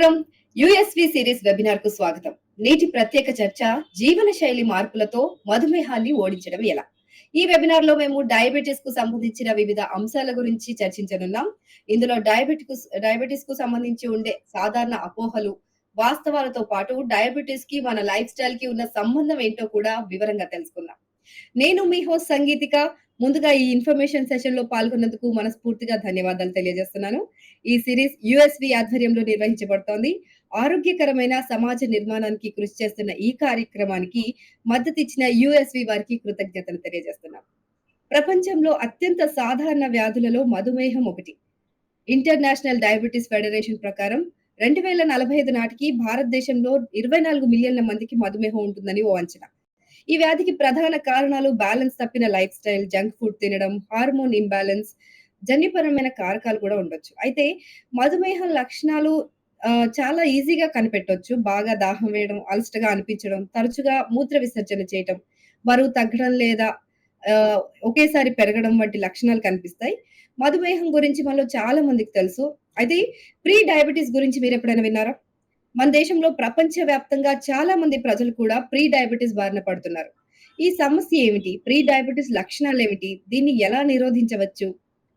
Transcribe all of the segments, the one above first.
నమస్కారం. యూఎస్వి సిరీస్ వెబినార్‌కు స్వాగతం. నేటి ప్రత్యేక చర్చ జీవనశైలి మార్పులతో మధుమేహాన్ని ఓడించడం ఎలా? ఈ వెబినార్‌లో మేము డయాబెటిస్‌కు సంబంధించిన వివిధ అంశాల గురించి చర్చించనున్నాం. ఇందులో డయాబెటిస్‌కు సంబంధించి ఉండే సాధారణ అపోహలు, వాస్తవాలతో పాటు డయాబెటిస్‌కి మన లైఫ్ స్టైల్‌కి ఉన్న సంబంధం ఏంటో కూడా వివరంగా తెలుసుకుందాం. నేను మీ హోస్ట్ సంగీతిక. ముందుగా ఈ ఇన్ఫర్మేషన్ సెషన్‌లో పాల్గొన్నందుకు మనస్ఫూర్తిగా ధన్యవాదాలు తెలియజేస్తున్నాను. ఈ సిరీస్ యూఎస్‌వి ఆధ్వర్యంలో నిర్వహించబడుతోంది. ఆరోగ్యకరమైన సమాజ నిర్మాణానికి కృషి చేస్తున్న ఈ కార్యక్రమానికి మద్దతిచ్చిన యూఎస్‌వి వారికి కృతజ్ఞతలు తెలియజేస్తున్నాం. ప్రపంచంలో అత్యంత సాధారణ వ్యాధులలో మధుమేహం ఒకటి. ఇంటర్నేషనల్ డయాబెటిస్ ఫెడరేషన్ ప్రకారం 2045 నాటికి భారతదేశంలో 24 మిలియన్ల మందికి మధుమేహం ఉంటుందని ఓ అంచనా. ఈ వ్యాధికి ప్రధాన కారణాలు బ్యాలెన్స్ తప్పిన లైఫ్ స్టైల్, జంక్ ఫుడ్ తినడం, హార్మోన్ ఇంబాలెన్స్, జన్యుపరమైన కారకాలు కూడా ఉండొచ్చు. అయితే మధుమేహం లక్షణాలు చాలా ఈజీగా కనిపెట్టొచ్చు. బాగా దాహం వేయడం, అలసటగా అనిపించడం, తరచుగా మూత్ర విసర్జన చేయటం, బరువు తగ్గడం లేదా ఆహ్, ఒకేసారి పెరగడం వంటి లక్షణాలు కనిపిస్తాయి. మధుమేహం గురించి మనలో చాలా మందికి తెలుసు. అయితే ప్రీ డయాబెటిస్ గురించి మీరెప్పుడైనా విన్నారా? మన దేశంలో ప్రపంచవ్యాప్తంగా చాలా మంది ప్రజలు కూడా ప్రీ డయాబెటిస్ బారిన పడుతున్నారు. ఈ సమస్య ఏమిటి? ప్రీ డయాబెటిస్ లక్షణాలేమిటి? దీన్ని ఎలా నిరోధించవచ్చు?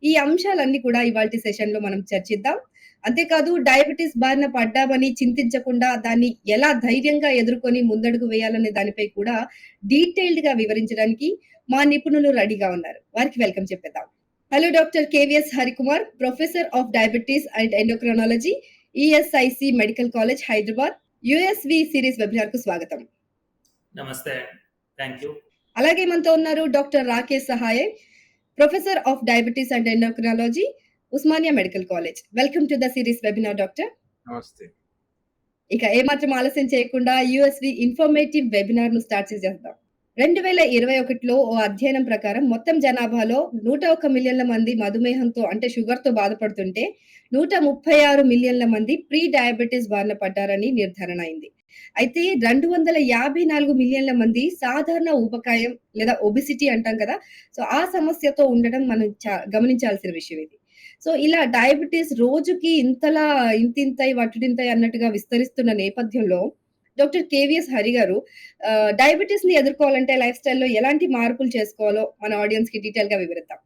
ఈ అంశాలన్నీ కూడా ఇవాల్టి సెషన్‌లో మనం చర్చిద్దాం. అంతేకాదు డయాబెటిస్ బారిన పడ్డామని చింతించకుండా దాన్ని ఎలా ధైర్యంగా ఎదుర్కొని ముందడుగు వేయాలనే దానిపై కూడా డీటెయిల్డ్‌గా వివరించడానికి మా నిపుణులు రెడీగా ఉన్నారు. వారికి వెల్కమ్ చెప్పేద్దాం. Hello doctor KVS Harikumar, professor of diabetes and endocrinology, ESIC medical college Hyderabad. USV series వెబినార్‌కు స్వాగతం. నమస్తే. Thank you. అలాగే మనతో ఉన్నారు doctor Rakesh Sahay, professor of diabetes and endocrinology, Osmania medical college. Welcome to the series webinar doctor. నమస్తే. ఇక ఏమాత్రం ఆలస్యం చేయకుండా యూఎస్వి ఇన్ఫర్మేటివ్ వెబినార్‌ను స్టార్ట్ చేసేద్దాం. 2021లో ఓ అధ్యయనం ప్రకారం మొత్తం జనాభాలో 101 మిలియన్ల మంది మధుమేహంతో అంటే షుగర్‌తో బాధపడుతుంటే, 136 మిలియన్ల మంది ప్రీ డయాబెటిస్ బారిన పడ్డారని నిర్ధారణ అయింది. అయితే 254 మిలియన్ల మంది సాధారణ ఊబకాయం లేదా ఒబెసిటీ అంటాం కదా! సో, ఆ సమస్యతో ఉండడం మనం గమనించాల్సిన విషయం ఇది. సో, ఇలా డయాబెటిస్ రోజుకి ఇంతలా ఇంతింతై వటుడింతై అన్నట్టుగా విస్తరిస్తున్న నేపథ్యంలో డాక్టర్ కేవీఎస్ హరి గారు డయాబెటిస్‌ని ఎదుర్కోవాలంటే లైఫ్ స్టైల్‌లో ఎలాంటి మార్పులు చేసుకోవాలో మన ఆడియన్స్‌కి డీటెయిల్‌గా వివరిద్దాం.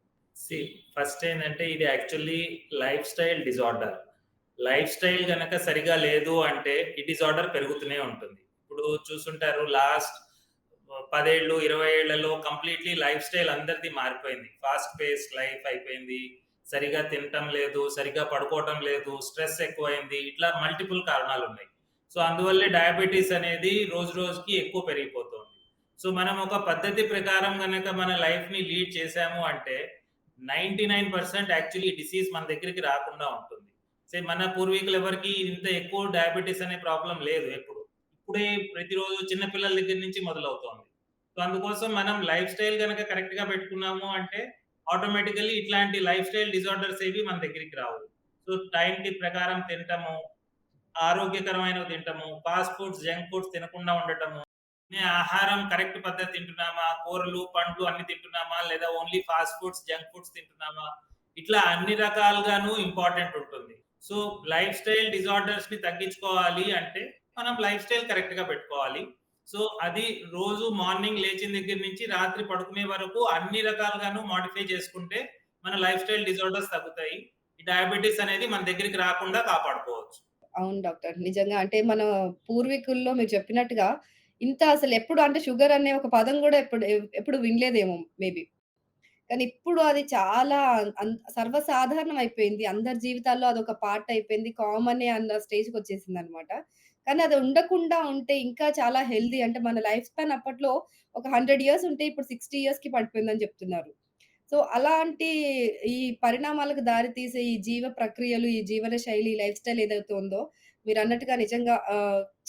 ఫస్ట్ ఏందంటే ఇది actually life style disorder. Life style గనక సరిగా లేదు అంటే ఈ డిజార్డర్ పెరుగుతూనే ఉంటుంది. ఇప్పుడు చూసుంటారు లాస్ట్ 10 ఏళ్ళు, 20 ఏళ్లలో కంప్లీట్‌లీ లైఫ్ స్టైల్ అందరిది మారిపోయింది. ఫాస్ట్ పేస్ లైఫ్ అయిపోయింది. సరిగా తినటం లేదు, సరిగ్గా పడుకోవటం లేదు, స్ట్రెస్ ఎక్కువైంది. ఇట్లా మల్టిపుల్ కారణాలున్నాయి. సో, అందువల్లే డయాబెటిస్ అనేది రోజు రోజుకి ఎక్కువ పెరిగిపోతుంది. సో, మనం ఒక పద్ధతి ప్రకారం గనక మన లైఫ్‌ని లీడ్ చేశాము అంటే 99% యాక్చువల్లీ డిసీజ్ మన దగ్గరికి రాకుండా ఉంటుంది. మన పూర్వీకులు ఎవరికీ ఇంత ఎక్కువ డయాబెటిస్ అనే ప్రాబ్లమ్ లేదు ఎప్పుడు. ఇప్పుడే ప్రతిరోజు చిన్న పిల్లల దగ్గర నుంచి మొదలవుతోంది. సో, అందుకోసం మనం లైఫ్ స్టైల్ గనక కరెక్ట్‌గా పెట్టుకున్నాము అంటే ఆటోమేటికల్లీ ఇట్లాంటి లైఫ్ స్టైల్ డిజార్డర్స్ ఏవి మన దగ్గరికి రావు. సో, టైంకి ప్రకారం తినటము, ఆరోగ్యకరమైనవి తింటము, ఫాస్ట్ ఫుడ్స్, జంక్ ఫుడ్స్ తినకుండా ఉండటము, తినే ఆహారం కరెక్ట్ పద్ధతి తింటున్నామా, కూరలు, పండ్లు అన్ని తింటున్నామా, లేదా only fast foods, junk foods తింటున్నామా, ఇట్లా అన్ని రకాలుగాను ఇంపార్టెంట్ ఉంటుంది. సో, లైఫ్ స్టైల్ డిజార్డర్స్‌ని తగ్గించుకోవాలి అంటే మనం లైఫ్ స్టైల్ కరెక్ట్‌గా పెట్టుకోవాలి. సో, అది రోజు మార్నింగ్ లేచిన దగ్గర నుంచి రాత్రి పడుకునే వరకు అన్ని రకాలుగాను మోడిఫై చేసుకుంటే మన లైఫ్ స్టైల్ డిజార్డర్స్ తగ్గుతాయి. ఈ డయాబెటిస్ అనేది మన దగ్గరికి రాకుండా కాపాడుకోవచ్చు. అవును డాక్టర్. నిజంగా అంటే మన పూర్వీకుల్లో మీరు చెప్పినట్టుగా ఇంత అసలెప్పుడు అంటే షుగర్ అనే ఒక పదం గూడా ఎప్పుడు వినలేదేమో మేబీ. కానీ ఇప్పుడు అది చాలా సర్వసాధారణం అయిపోయింది. అందరి జీవితాల్లో అదొక పార్ట్ అయిపోయింది. కామనే అన్న స్టేజ్‌కొచ్చేసిందనమాట. కానీ అది ఉండకుండా ఉంటే ఇంకా చాలా హెల్తీ అంటే మన లైఫ్ స్పాన్ అప్పట్లో ఒక 100 ఇయర్స్ ఉంటే ఇప్పుడు 60 ఇయర్స్‌కి పడిపోయిందని చెప్తున్నారు. సో, అలాంటి ఈ పరిణామాలకు దారి తీసే ఈ జీవ ప్రక్రియలు, ఈ జీవన శైలి, లైఫ్ స్టైల్ ఏదైతే ఉందో మీరన్నట్టుగా నిజంగా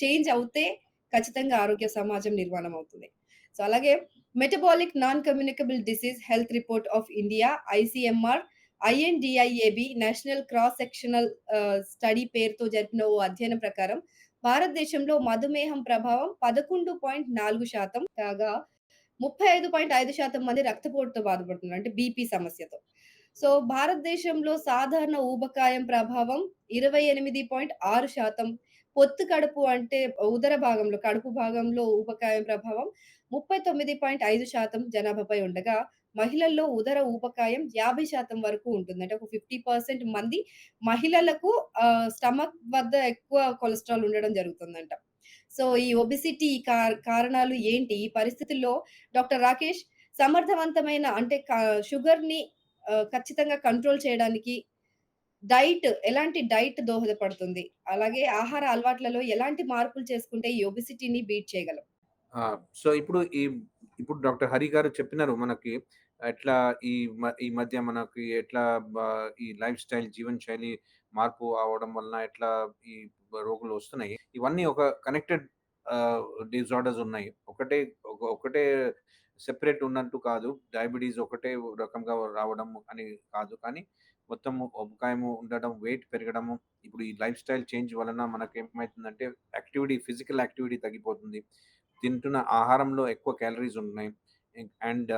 చేంజ్ అవుతే ఖచ్చితంగా ఆరోగ్య సమాజం నిర్మాణం అవుతుంది. సో, అలాగే metabolic non communicable disease health report of India ICMR, INDIAB national cross sectional study పేరుతో జరిపిన ఓ అధ్యయనం ప్రకారం భారతదేశంలో మధుమేహం ప్రభావం 11.4% కాగా 35.5% మంది రక్తపోటుతో బాధపడుతున్నారు. అంటే బీపీ సమస్యతో. సో భారతదేశంలో సాధారణ ఊబకాయం ప్రభావం 28.6%. పొత్తు కడుపు అంటే ఉదర భాగంలో, కడుపు భాగంలో ఊబకాయం ప్రభావం 39.5% జనాభాపై ఉండగా, మహిళల్లో ఉదర ఊబకాయం 50% వరకు ఉంటుంది. అంటే ఒక 50% మంది మహిళలకు స్టమక్ వద్ద ఎక్కువ కొలెస్ట్రాల్ ఉండడం జరుగుతుందంట. సో ఈ ఒబెసిటీ కారణాలు ఏంటి? ఈ పరిస్థితుల్లో డాక్టర్ రాకేష్ సమర్థవంతమైన అంటే షుగర్‌ని ఖచ్చితంగా కంట్రోల్ చేయడానికి ఎలాంటి డైట్ దోహదపడుతుంది? అలాగే ఆహార అలవాట్లలో ఎలాంటి మార్పులు చేసుకుంటే ఈ ఒబెసిటీని బీట్ చేయగలం? ఆ! సో, ఇప్పుడు డాక్టర్ హరి గారు చెప్పినారు మనకి ఎట్లా ఈ మధ్య మనకి ఎట్లా బ ఈ లైఫ్ స్టైల్ జీవన శైలి మార్పు అవ్వడం వలన ఎట్లా ఈ రోగులు వస్తున్నాయి. ఇవన్నీ ఒక కనెక్టెడ్ డిజార్డర్స్ ఉన్నాయి. ఒకటే సెపరేట్ ఉన్నట్టు కాదు. డయాబెటిస్ ఒకటే రకంగా రావడం అని కాదు. కానీ మొత్తము ఊబకాయము ఉండడం, వెయిట్ పెరగడము, ఇప్పుడు ఈ లైఫ్ స్టైల్ చేంజ్ వలన మనకేమైతుందంటే ఫిజికల్ యాక్టివిటీ తగ్గిపోతుంది. తింటున్న ఆహారంలో ఎక్కువ క్యాలరీస్ ఉన్నాయి. అండ్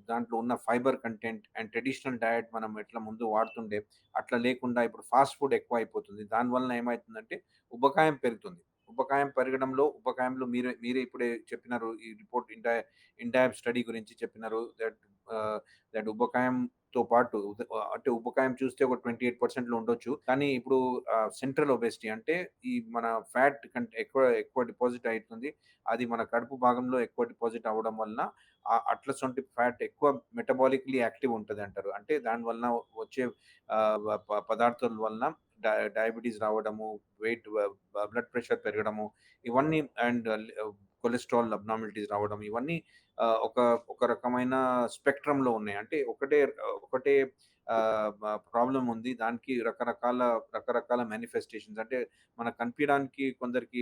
దాంట్లో ఉన్న fibre content and traditional diet మనం ఎట్లా ముందు వాడుతుండే, అట్లా లేకుండా ఇప్పుడు ఫాస్ట్ ఫుడ్ ఎక్కువైపోతుంది. దానివలన ఏమైతుందంటే ఉబకాయం పెరుగుతుంది. ఉబకాయంలో మీరే ఇప్పుడే చెప్పినారు. ఈ రిపోర్ట్ ఇండాబ్ స్టడీ గురించి చెప్పినారు. దట్ ఉబకాయంతో పాటు అంటే ఉబకాయం చూస్తే ఒక 28%లో ఉండొచ్చు. కానీ ఇప్పుడు సెంట్రల్ ఒబెసిటీ అంటే ఈ మన ఫ్యాట్ కంటే ఎక్కువ డిపాజిట్ అయితుంది. అది మన కడుపు భాగంలో ఎక్కువ డిపాజిట్ అవ్వడం వలన అట్లసొంటి ఫ్యాట్ ఎక్కువ మెటబాలిక్‌లీ యాక్టివ్ ఉంటదంటారు. అంటే దాని వలన వచ్చే పదార్థాల వలన డయాబెటిస్ రావడము, వెయిట్ బ్లడ్ ప్రెషర్ పెరగడము, ఇవన్నీ అండ్ కొలెస్ట్రాల్ అబ్నార్మాలిటీస్ రావడం, ఇవన్నీ ఒక ఒక రకమైన స్పెక్ట్రమ్‌లో ఉన్నాయి. అంటే ఒకటే ప్రాబ్లమ్ ఉంది. దానికి రకరకాల మేనిఫెస్టేషన్స్ అంటే మనకు కనిపియడానికి కొందరికి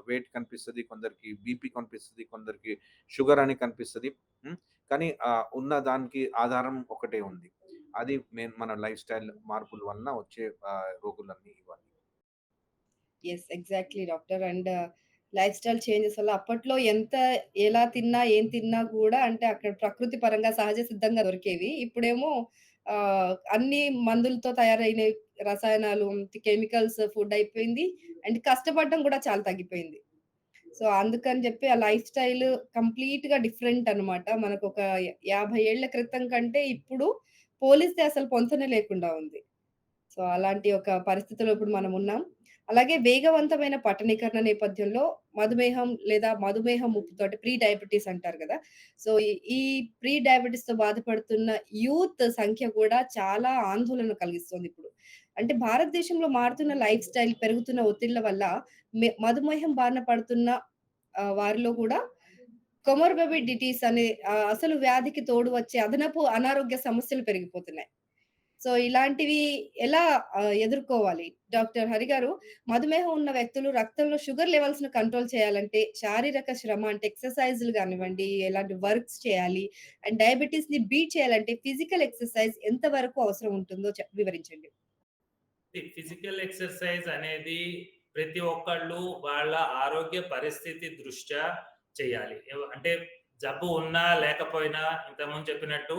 వెయిట్ కనిపిస్తది, కొందరికి బీపీ కనిపిస్తది, కొందరికి షుగర్ అని కనిపిస్తది. కానీ ఉన్న దానికి ఆధారం ఒకటే ఉంది. అది మన లైఫ్ స్టైల్ మార్పుల వలన వచ్చే రోగులన్నీ ఇవన్నీ. Yes. Exactly doctor. Life style changes వల్ల అప్పట్లో ఎలా తిన్నా, ఏం తిన్నా గూడా అంటే అక్కడ ప్రకృతి పరంగా సహజ సిద్ధంగా దొరికేవి. ఇప్పుడేమో అన్నీ మందులతో తయారైనయి రసాయనాలు, కెమికల్స్ ఫుడ్ అయిపోయింది. అండ్ కష్టపడడం గూడా చాలా తగ్గిపోయింది. సో, అందుకని జెప్పి ఆ లైఫ్ స్టైల్ కంప్లీట్‌గా డిఫరెంట్ అన్నమాట. మనకొక 50 ఏళ్ల క్రితం కంటే ఇప్పుడు పోలిస్తే అసలు పొంతనే లేకుండా ఉంది. సో, అలాంటి ఒక పరిస్థితిలో ఇప్పుడు మనమున్నాం. అలాగే వేగవంతమైన పట్టణీకరణ నేపథ్యంలో మధుమేహం లేదా మధుమేహం ముప్పుతోటి ప్రీ డయాబెటిస్ అంటారు గదా! సో, ఈ ప్రీ డయాబెటిస్‌తో బాధపడుతున్న యూత్ సంఖ్య కూడా చాలా ఆందోళన కలిగిస్తోందిప్పుడు. అంటే భారతదేశంలో మారుతున్న లైఫ్ స్టైల్, పెరుగుతున్న ఒత్తిళ్ల వల్ల మధుమేహం బారిన పడుతున్న వారిలో గూడా కొమోర్బిడిటీస్ అనే అసలు వ్యాధికి తోడు వచ్చే అదనపు అనారోగ్య సమస్యలు పెరిగిపోతున్నాయి. సో, ఇలాంటివి ఎలా ఎదుర్కోవాలి? డాక్టర్ హరి గారు, మధుమేహం ఉన్న వ్యక్తులు రక్తంలో షుగర్ లెవెల్స్‌ని కంట్రోల్ చేయాలంటే శారీరక శ్రమ అంటే ఎక్సర్‌సైజులు గానివ్వండి, ఎలాంటి వర్క్స్ చేయాలి? అండ్ డయాబెటిస్‌ని బీట్ చేయాలంటే ఫిజికల్ ఎక్సర్‌సైజ్ ఎంత వరకు అవసరం ఉంటుందో వివరించండి. ఫిజికల్ ఎక్సర్సైజ్ అనేది ప్రతి ఒక్కళ్ళు వాళ్ళ ఆరోగ్య పరిస్థితి దృష్ట్యా చేయాలి. అంటే జబ్బు ఉన్నా లేకపోయినా ఇంతకుముందు చెప్పినట్టు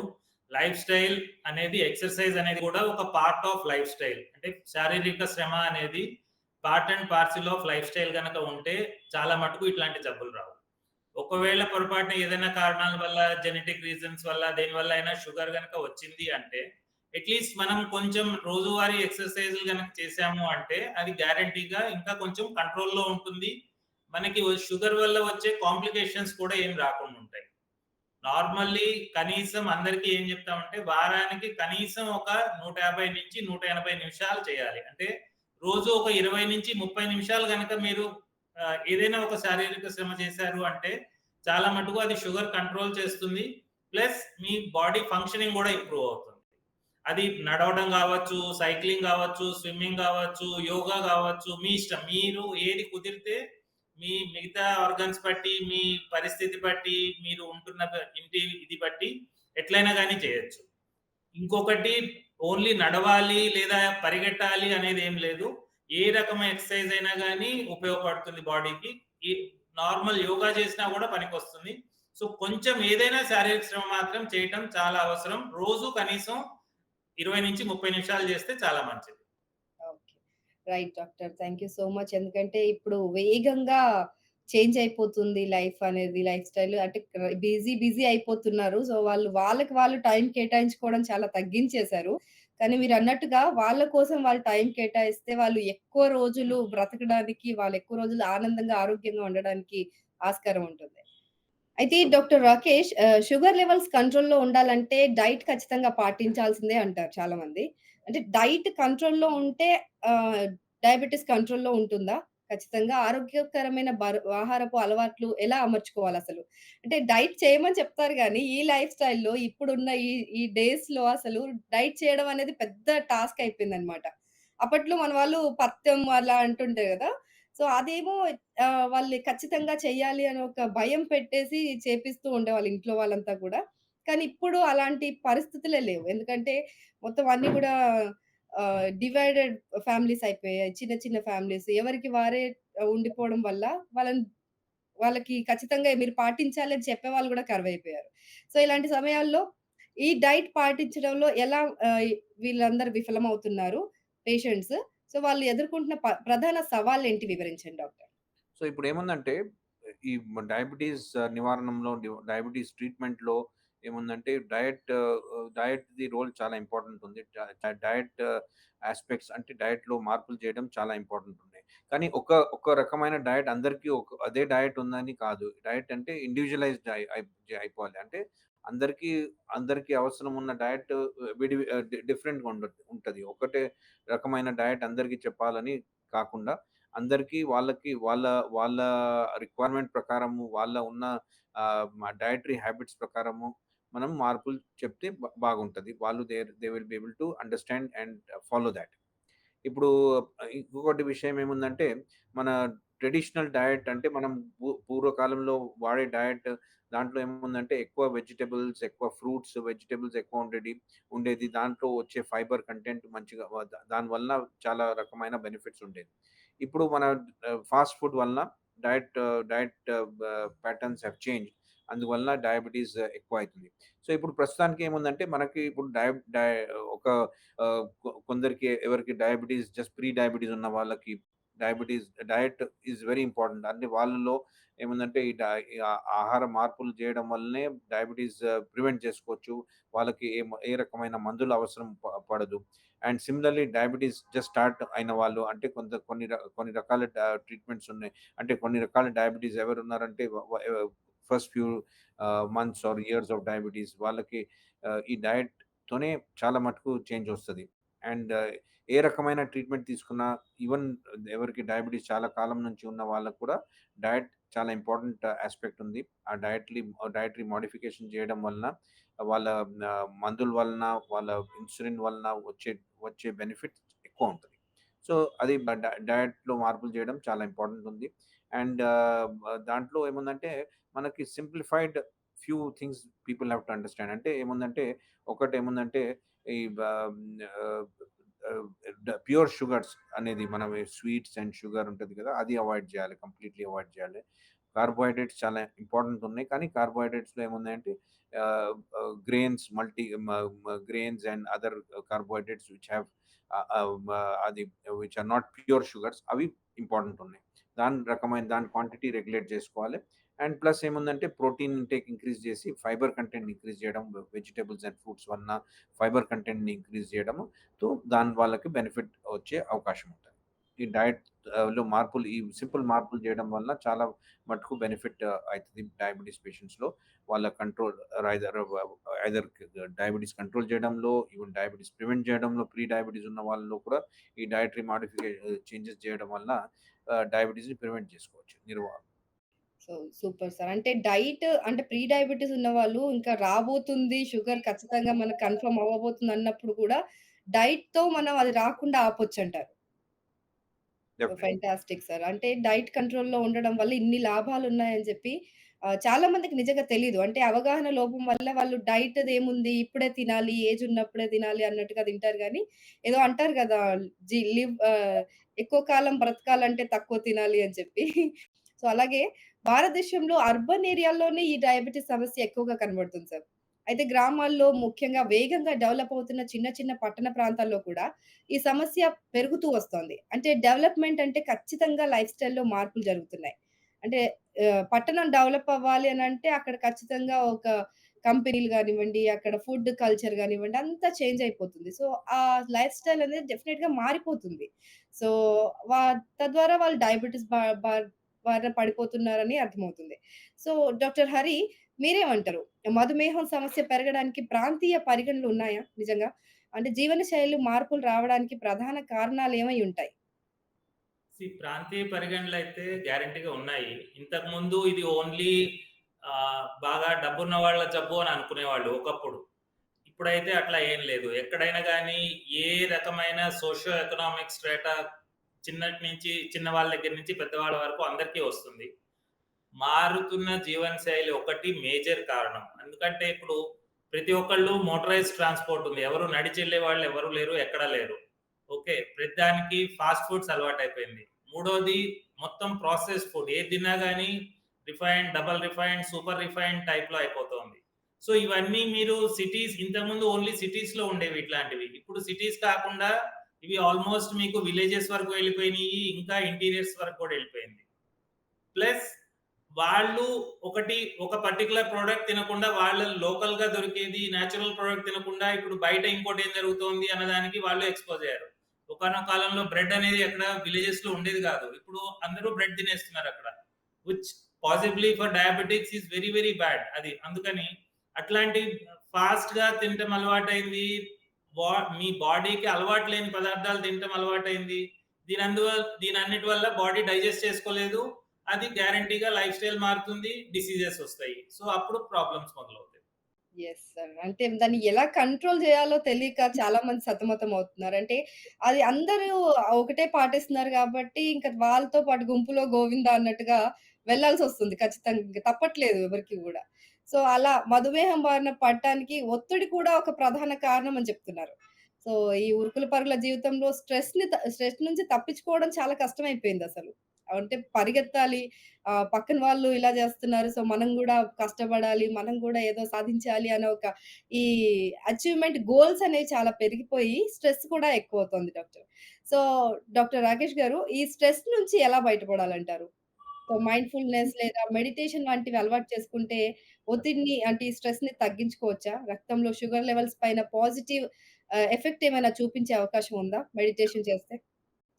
లైఫ్ స్టైల్ అనేది ఎక్సర్సైజ్ అనేది కూడా ఒక పార్ట్ ఆఫ్ లైఫ్ స్టైల్. అంటే శారీరక శ్రమ అనేది part and parcel of life style గనక ఉంటే చాలా మటుకు ఇట్లాంటి జబ్బులు రావు. ఒకవేళ పొరపాటున ఏదైనా కారణాల వల్ల జెనెటిక్ రీజన్స్ వల్ల దేనివల్ల అయినా షుగర్ గనక వచ్చింది అంటే అట్‌లీస్ట్ మనం కొంచెం రోజువారీ ఎక్సర్‌సైజ్‌లు గనక చేశాము అంటే అది గ్యారంటీగా ఇంకా కొంచెం కంట్రోల్‌లో ఉంటుంది. మనకి షుగర్ వల్ల వచ్చే కాంప్లికేషన్స్ కూడా ఏం రాకుండా ఉంటాయి. నార్మల్లీ కనీసం అందరికి ఏం చెప్తామంటే వారానికి కనీసం ఒక 150-180 నిమిషాలు చేయాలి. అంటే రోజు ఒక 20-30 నిమిషాలు గనక మీరు ఏదైనా ఒక శారీరక శ్రమ చేశారు అంటే చాలా మటుకు అది షుగర్ కంట్రోల్ చేస్తుంది. ప్లస్ మీ బాడీ ఫంక్షనింగ్ కూడా ఇంప్రూవ్ అవుతుంది. అది నడవడం గావచ్చు, సైక్లింగ్ గావచ్చు, స్విమ్మింగ్ గావచ్చు, యోగా గావచ్చు, మీ ఇష్టం. మీరు ఏది కుదిరితే మీ మిగతా ఆర్గాన్స్ బట్టి, మీ పరిస్థితి బట్టి, మీరు ఉంటున్న ఇంటి ఇది బట్టి ఎట్లైనా గాని చేయొచ్చు. ఇంకొకటి ఓన్లీ నడవాలి లేదా పరిగెట్టాలి అనేదేం లేదు. ఏ రకమైన ఎక్సర్‌సైజ్ అయినా గాని ఉపయోగపడుతుంది బాడీకి. ఈ నార్మల్ యోగా చేసినా గూడా పనికొస్తుంది. సో, కొంచెం ఏదైనా శారీరక శ్రమ మాత్రం చేయటం చాలా అవసరం. రోజు కనీసం 20-30 నిమిషాలు చేస్తే చాలా మంచిది. Okay. Right doctor. Thank you so much. ఎందుకంటే ఇప్పుడు వేగంగా చేంజ్ అయిపోతుంది లైఫ్ అనేది. లైఫ్ స్టైల్ అంటే బిజీ అయిపోతున్నారు. సో, వాళ్ళకి వాళ్ళు టైం కేటాయించుకోవడం చాలా తగ్గించేశారు. కానీ మీరన్నట్టుగా వాళ్ళ కోసం వాళ్ళు టైం కేటాయిస్తే వాళ్ళు ఎక్కువ రోజులు బ్రతకడానికి, వాళ్ళు ఎక్కువ రోజులు ఆనందంగా, ఆరోగ్యంగా ఉండడానికి ఆస్కారం ఉంటుంది. అయితే డాక్టర్ రాకేష్ షుగర్ లెవెల్స్ కంట్రోల్‌లో ఉండాలంటే డైట్ ఖచ్చితంగా పాటించాల్సిందే అంటారు చాలామంది. అంటే డైట్ కంట్రోల్‌లో ఉంటే ఆహ్, డయాబెటిస్ కంట్రోల్‌లో ఉంటుందా? ఖచ్చితంగా ఆరోగ్యకరమైన ఆహారపు అలవాట్లు ఎలా అమర్చుకోవాలసలు? అంటే డైట్ చేయమని చెప్తారు గానీ, ఈ లైఫ్ స్టైల్‌లో ఇప్పుడున్న ఈ ఈ డేస్‌లో అసలు డైట్ చేయడం అనేది పెద్ద టాస్క్ అయిపోయిందనమాట. అప్పట్లో మన వాళ్ళు పథ్యం అలా అంటుండే గదా! సో, అదేమో వాళ్ళు ఖచ్చితంగా చెయ్యాలి అని ఒక భయం పెట్టేసి చేపిస్తూ ఉండేవాళ్ళు ఇంట్లో వాళ్ళంతా కూడా. కానీ ఇప్పుడు అలాంటి పరిస్థితులే లేవు. ఎందుకంటే మొత్తం అన్నీ గూడా డివైడెడ్ ఫ్యామిలీస్ అయిపోయాయి. చిన్న చిన్న ఫ్యామిలీస్. ఎవరికి వారే ఉండిపోవడం వల్ల వాళ్ళకి ఖచ్చితంగా మీరు పాటించాలి అని చెప్పేవాళ్ళు గూడా కరువైపోయారు. సో, ఇలాంటి సమయాల్లో ఈ డైట్ పాటించడంలో ఎలా వీళ్ళందరూ విఫలమవుతున్నారు పేషెంట్స్? సో, వాళ్ళు ఎదుర్కొంటున్న ప్రధాన సవాళ్ళేంటి వివరించండి డాక్టర్? సో, ఇప్పుడేముందంటే, ఈ డయాబెటీస్ నివారణంలో డయాబెటీస్ ట్రీట్‌మెంట్‌లో ఏముందంటే, డయట్‌ది రోల్ చాలా ఇంపార్టెంట్ ఉంది. డయట్ యాస్పెక్ట్స్ అంటే డయట్‌లో మార్పులు చేయడం చాలా ఇంపార్టెంట్ ఉన్నాయి. కానీ ఒక రకమైన డయట్ అందరికీ అదే డయట్ ఉందని కాదు. డయట్ అంటే ఇండివిడ్యువలైజ్డ్ అయిపోవాలి. అంటే అందరికీ అందరికీ అవసరం ఉన్న డయట్ డిఫరెంట్‌గా ఉంటది. ఒకటే రకమైన డయట్ అందరికీ చెప్పాలని కాకుండా అందరికీ వాళ్ళ వాళ్ళ రిక్వైర్మెంట్ ప్రకారము, వాళ్ళ ఉన్న డయటరీ హ్యాబిట్స్ ప్రకారము మనం మార్పులు చెప్తే బాగుంటది. వాళ్ళు they will be able to understand and follow thought. ఇప్పుడు ఇంకొకటి విషయం ఏముందంటే, మన ట్రెడిషనల్ డయట్ అంటే మనం పూర్వకాలంలో వాడే డయట్ దాంట్లో ఏముందంటే ఎక్కువ వెజిటబుల్స్, ఎక్కువ ఫ్రూట్స్, వెజిటబుల్స్ ఎక్కువ ఉండేది. దాంట్లో వచ్చే ఫైబర్ కంటెంట్ మంచిగా దానివల్ల చాలా రకమైన బెనిఫిట్స్ ఉండేది. ఇప్పుడు మన ఫాస్ట్ ఫుడ్ వలన diet diet patterns have changed. అందువలన డయాబెటిస్ ఎక్కువైతుంది. సో, ఇప్పుడు ప్రస్తుతానికి ఏముందంటే మనకి ఇప్పుడు ఒక కొందరికి ఎవరికి డయాబెటిస్ జస్ట్ ప్రీ డయాబెటిస్ ఉన్న వాళ్ళకి డయట్ ఈస్ వెరీ ఇంపార్టెంట్. అంటే వాళ్ళలో ఏముందంటే ఈ ఆహార మార్పులు చేయడం వల్లనే డయాబెటిస్ ప్రివెంట్ చేసుకోవచ్చు. వాళ్ళకి ఏ రకమైన మందులు అవసరం పడదు. And similarly diabetes just start అయిన వాళ్ళు అంటే కొన్ని రకాల ట్రీట్మెంట్స్ ఉన్నాయి. అంటే కొన్ని రకాల డయాబెటిస్ ఎవరున్నారంటే first few months or years of diabetes వాళ్ళకి ఈ డయట్‌తోనే చాలా మటుకు చేంజ్ వస్తది. అండ్ ఏ రకమైన ట్రీట్మెంట్ తీసుకున్నా ఈవెన్ ఎవరికి డయాబెటిస్ చాలా కాలం నుంచి ఉన్న వాళ్ళకి కూడా డయట్ చాలా ఇంపార్టెంట్ యాస్పెక్ట్ ఉంది. ఆ డయటరీ మోడిఫికేషన్ చేయడం వలన వాళ్ళ మందుల వలన, వాళ్ళ ఇన్సులిన్ వలన వచ్చే బెనిఫిట్ ఎక్కువ ఉంటది. సో, అది డయట్‌లో మార్పులు చేయడం చాలా ఇంపార్టెంట్ ఉంది. అండ్ దాంట్లో ఏముందంటే మనకి simplified few things people have to understand. అంటే ఏముందంటే ఒకటేముందంటే ఈ ప్యూర్ షుగర్స్ అనేది మనం స్వీట్స్ అండ్ షుగర్ ఉంటది కదా! అది అవాయిడ్ చేయాలి. కంప్లీట్‌లీ అవాయిడ్ చేయాలి. కార్బోహైడ్రేట్స్ చాలా ఇంపార్టెంట్ ఉన్నాయి. కానీ కార్బోహైడ్రేట్స్‌లో ఏముందంటే grains grains and other carbohydrates అది which are not pure sugars అవి ఇంపార్టెంట్ ఉన్నాయి. దాని క్వాంటిటీ రెగ్యులేట్ చేసుకోవాలి. అండ్ ప్లస్ ఏముందంటే ప్రోటీన్ ఇంటేక్ ఇంక్రీజ్ చేసి ఫైబర్ కంటెంట్‌ని ఇంక్రీజ్ చేయడం వెజిటబుల్స్ అండ్ ఫ్రూట్స్ వలన ఫైబర్ కంటెంట్‌ని ఇంక్రీజ్ చేయడంతో దాని వాళ్ళకి బెనిఫిట్ వచ్చే అవకాశం ఉంటది. ఈ డయట్ ఈ సింపుల్ మార్పులు చేయడం వలన చాలా మటుకు బెనిఫిట్ అయితది డయాబెటిస్ పేషెంట్స్‌లో. వాళ్ళ control either either diabetes control చేయడంలో, ఈవెన్ డయాబెటిస్ ప్రివెంట్ చేయడంలో, ప్రీ డయాబెటిస్ ఉన్న వాళ్ళలో కూడా ఈ డయటరీ చేంజెస్ చేయడం వలన డయాబెటిస్‌ని ప్రివెంట్ చేసుకోవచ్చు. So, super sir. అంటే డైట్ అంటే ప్రీ డయాబెటిస్ ఉన్నవాళ్ళు ఇంకా రాబోతుంది షుగర్ ఖచ్చితంగా మనకు కన్ఫర్మ్ అవ్వబోతుంది అన్నప్పుడు కూడా డైట్‌తో మనం అది రాకుండా ఆపొచ్చంటారు. డెఫినెట్‌లీ. Fantastic sir. అంటే డైట్ కంట్రోల్‌లో ఉండడం వల్ల ఇన్ని లాభాలున్నాయని చెప్పి చాలా మందికి నిజంగా తెలీదు. అంటే అవగాహన లోపం వల్ల వాళ్ళు డైట్‌దేముంది ఇప్పుడే తినాలి, ఏజ్ ఉన్నప్పుడే తినాలి అన్నట్టుగా తింటారు గానీ, ఏదో అంటారు గదా! ఎక్కువ కాలం బ్రతకాలంటే తక్కువ తినాలి అని చెప్పి. సో, అలాగే భారతదేశంలో అర్బన్ ఏరియాల్లోనే ఈ డయాబెటిస్ సమస్య ఎక్కువగా కనబడుతుంది సార్. అయితే గ్రామాల్లో ముఖ్యంగా వేగంగా డెవలప్ అవుతున్న చిన్న చిన్న పట్టణ ప్రాంతాల్లో కూడా ఈ సమస్య పెరుగుతూ వస్తోంది. అంటే డెవలప్‌మెంట్ అంటే ఖచ్చితంగా లైఫ్ స్టైల్‌లో మార్పులు జరుగుతున్నాయి. అంటే పట్టణం డెవలప్ అవ్వాలి అనంటే అక్కడ ఖచ్చితంగా ఒక కంపెనీలు గానివ్వండి, అక్కడ ఫుడ్ కల్చర్ గానివ్వండి అంతా చేంజ్ అయిపోతుంది. సో, ఆ లైఫ్ స్టైల్ అనేది డెఫినిట్‌గా మారిపోతుంది. సో, వా తద్వారా వాళ్ళు డయాబెటిస్ బారిన పడిపోతున్నారని అర్థమవుతుంది. సో, డాక్టర్ హరి మీరేమంటారు? మధుమేహం సమస్య పెరగడానికి ప్రాంతీయ పరిగణలు ఉన్నాయా నిజంగా? అంటే జీవనశైలి మార్పులు రావడానికి ప్రధాన కారణాలేమై ఉంటాయి? ప్రాంతీయ పరిగణనలయితే గ్యారంటీగా ఉన్నాయి. ఇంతకుముందు ఇది ఓన్లీ బాగా డబ్బున్న వాళ్ళ జబ్బు అని అనుకునేవాళ్ళు ఒకప్పుడు. ఇప్పుడైతే అట్లా ఏం లేదు. ఎక్కడైనా గానీ ఏ రకమైన సోషియో ఎకనామిక్ స్ట్రాటా చిన్నటి నుంచి చిన్న వాళ్ళ దగ్గర నుంచి పెద్దవాళ్ళ వరకు అందరికీ వస్తుంది. మారుతున్న జీవనశైలి ఒకటి మేజర్ కారణం. ఎందుకంటే ఇప్పుడు ప్రతి ఒక్కళ్ళు మోటరైజ్డ్ ట్రాన్స్‌పోర్ట్ ఉంది. ఎవరు నడిచెళ్ళే వాళ్ళు ఎవరు లేరు. ఎక్కడ లేరు. ఓకే. ప్రతిదానికి ఫాస్ట్ ఫుడ్స్ అలవాటయిపోయింది. మూడోది మొత్తం ప్రాసెస్డ్ ఫుడ్. ఏది తిన్నా గాని refined, double refined, super refined టైప్‌లో అయిపోతోంది. సో, ఇవన్నీ మీరు ఇంతకుముందు ఓన్లీ సిటీస్‌లో ఉండేవి ఇట్లాంటివి. ఇప్పుడు సిటీస్ కాకుండా ఇవి ఆల్‌మోస్ట్ మీకు విలేజెస్ వరకు వెళ్ళిపోయినియి. ఇంకా ఇంటీరియర్స్ వరకు కూడా వెళ్ళిపోయింది. ప్లస్ వాళ్ళు ఒక పర్టిక్యులర్ ప్రొడక్ట్ తినకుండా వాళ్ళ లోకల్‌గా దొరికేది నేచురల్ ప్రొడక్ట్ తినకుండా ఇప్పుడు బయట ఇంకోటేం జరుగుతోంది అన్నదానికి వాళ్ళు ఎక్స్‌పోజ్ అయ్యారు. ఒకానొక కాలంలో బ్రెడ్ అనేది ఎక్కడ విలేజెస్‌లో ఉండేది కాదు. ఇప్పుడు అందరూ బ్రెడ్ తినేస్తున్నారక్కడ. Which possibly for diabetics is very very bad అది. అందుకని అట్లాంటి ఫాస్ట్‌గా తినటం అలవాటైంది. మీ బాడీకి అలవాటు లేని పదార్థాలు తినటం అలవాటైంది. దీనన్నిటి వల్ల బాడీ డైజెస్ట్ చేసుకోలేదు. అది గ్యారంటీగా లైఫ్ స్టైల్ మారుతుంది. డిసీజెస్ వస్తాయి. సో, అప్పుడు ప్రాబ్లమ్స్ మొదలవుతాయి. Yes sir. అంటే దాన్ని ఎలా కంట్రోల్ జేయాలో తెలియక చాలా మంది సతమతం అవుతున్నారు. అంటే అది అందరూ ఒకటే పాటిస్తున్నారు గాబట్టి, ఇంక వాళ్ళతో పాటు గుంపులో గోవిందా అన్నట్టుగా వెళ్ళాల్సొస్తుంది ఖచ్చితంగా. ఇంక తప్పట్లేదు ఎవరికీ గూడా. సో, అలా మధుమేహం బారిన పడటానికి ఒత్తిడి కూడా ఒక ప్రధాన కారణం అని చెప్తున్నారు. సో, ఈ ఉరుకుల పరుగుల జీవితంలో స్ట్రెస్ నుంచి తప్పించుకోవడం చాలా కష్టమైపోయిందసలు. అంటే పరిగెత్తాలి. పక్కన వాళ్ళు ఇలా జేస్తున్నారు. సో, మనం గూడా కష్టపడాలి. మనం గూడా ఏదో సాధించాలి అనే ఒక ఈ అచీవ్‌మెంట్ గోల్స్ అనేవి చాలా పెరిగిపోయి స్ట్రెస్ కూడా ఎక్కువవుతుంది డాక్టర్. సో, డాక్టర్ రాకేష్ గారు ఈ స్ట్రెస్ నుంచి ఎలా బయటపడాలంటారు? సో, మైండ్‌ఫుల్‌నెస్ లేదా మెడిటేషన్ వంటివి అలవాటు చేసుకుంటే ఒత్తిడిని అంటే ఈ స్ట్రెస్‌ని తగ్గించుకోవచ్చా? రక్తంలో షుగర్ లెవెల్స్ పైన పాజిటివ్ ఎఫెక్ట్ ఏమైనా చూపించే అవకాశం ఉందా మెడిటేషన్ చేస్తే?